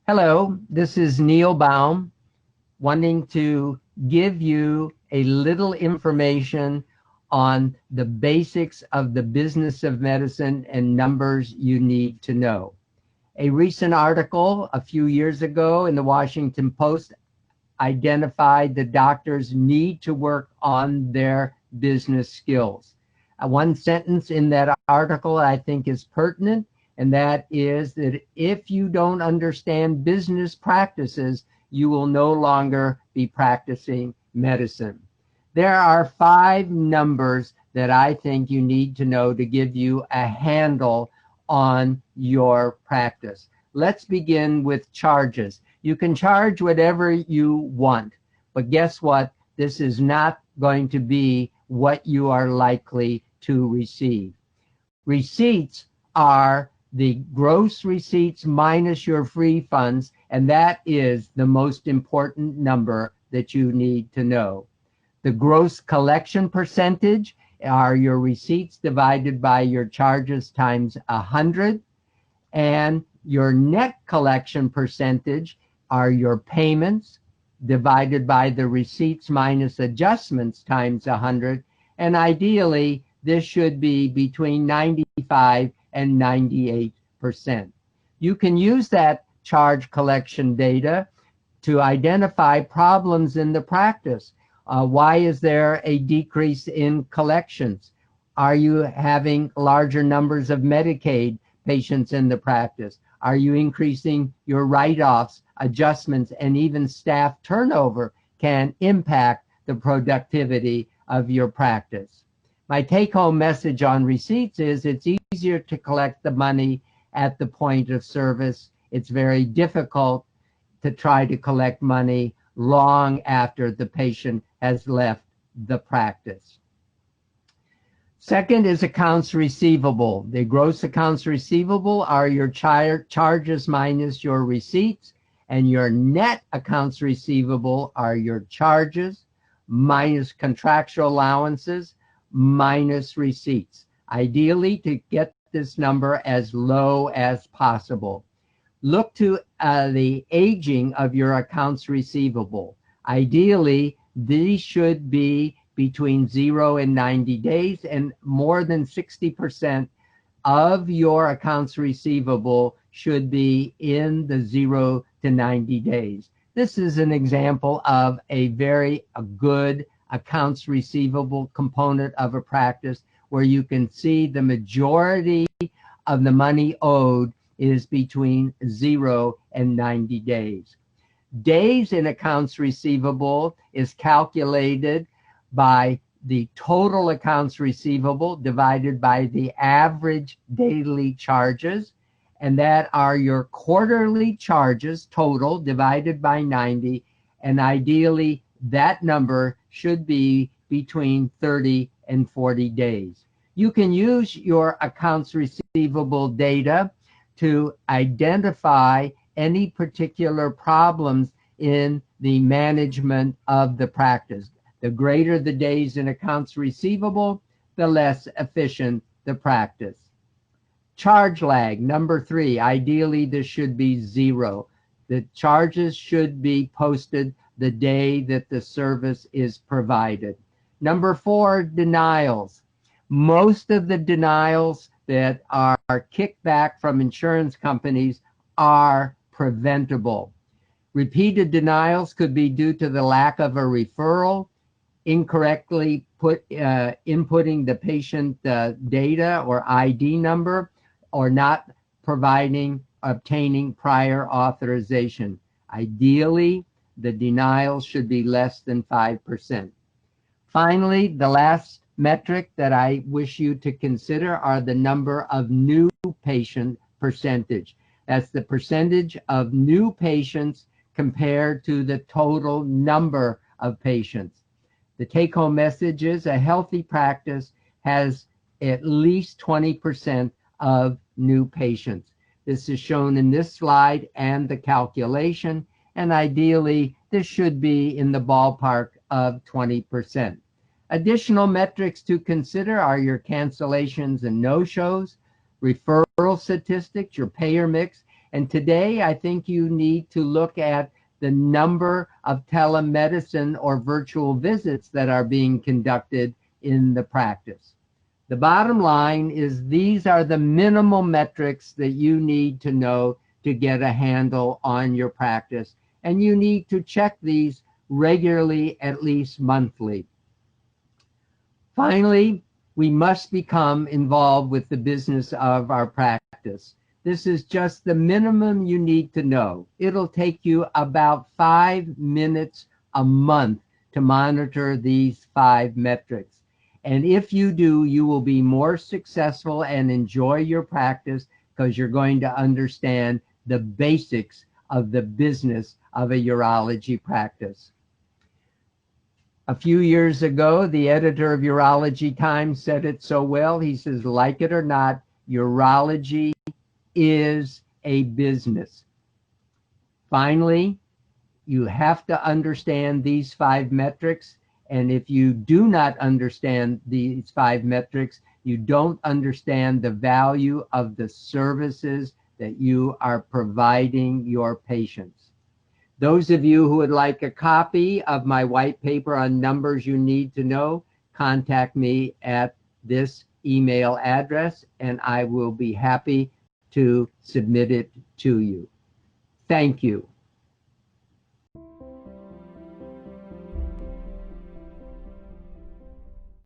Hello, this is Neil Baum, wanting to give you a little information on the basics of the business of medicine and numbers you need to know. A recent article a few years ago in the Washington Post identified that doctors need to work on their business skills. One sentence in that article I think is pertinent, and that is that if you don't understand business practices, you will no longer be practicing medicine. There are 5 numbers that I think you need to know to give you a handle on your practice. Let's begin with charges. You can charge whatever you want, but guess what? This is not going to be what you are likely to receive. Receipts are the gross receipts minus your free funds, and that is the most important number that you need to know. The gross collection percentage are your receipts divided by your charges times 100, and your net collection percentage are your payments divided by the receipts minus adjustments times 100, and ideally this should be between 95 and 98%. You can use that charge collection data to identify problems in the practice. Why is there a decrease in collections? Are you having larger numbers of Medicaid patients in the practice? Are you increasing your write-offs, adjustments, and even staff turnover can impact the productivity of your practice? My take-home message on receipts is it's easier to collect the money at the point of service. It's very difficult to try to collect money long after the patient has left the practice. Second is accounts receivable. The gross accounts receivable are your charges minus your receipts, and your net accounts receivable are your charges minus contractual allowances minus receipts. Ideally, to get this number as low as possible. Look to the aging of your accounts receivable. Ideally, these should be between 0 and 90 days, and more than 60% of your accounts receivable should be in the 0 to 90 days. This is an example of a very good accounts receivable component of a practice where you can see the majority of the money owed is between 0 and 90 days. Days in accounts receivable is calculated by the total accounts receivable divided by the average daily charges, and that are your quarterly charges total divided by 90, and ideally that number should be between 30 and 40 days. You can use your accounts receivable data to identify any particular problems in the management of the practice. The greater the days in accounts receivable, the less efficient the practice. Charge lag, number 3, ideally this should be 0. The charges should be posted the day that the service is provided. Number 4, denials. Most of the denials that are kicked back from insurance companies are preventable. Repeated denials could be due to the lack of a referral, incorrectly inputting the patient data or ID number, or not obtaining prior authorization. Ideally, the denials should be less than 5%. Finally, the last metric that I wish you to consider are the number of new patient percentage. That's the percentage of new patients compared to the total number of patients. The take-home message is a healthy practice has at least 20% of new patients. This is shown in this slide and the calculation, and ideally this should be in the ballpark of 20%. Additional metrics to consider are your cancellations and no-shows, referral statistics, your payer mix, And today, I think you need to look at the number of telemedicine or virtual visits that are being conducted in the practice. The bottom line is these are the minimal metrics that you need to know to get a handle on your practice. And you need to check these regularly, at least monthly. Finally, we must become involved with the business of our practice. This is just the minimum you need to know. It'll take you about 5 minutes a month to monitor these 5 metrics. And if you do, you will be more successful and enjoy your practice because you're going to understand the basics of the business of a urology practice. A few years ago, the editor of Urology Times said it so well. He says, like it or not, urology is a business. Finally, you have to understand these 5 metrics. And if you do not understand these 5 metrics, you don't understand the value of the services that you are providing your patients. Those of you who would like a copy of my white paper on numbers you need to know, contact me at this email address, and I will be happy to submit it to you. Thank you.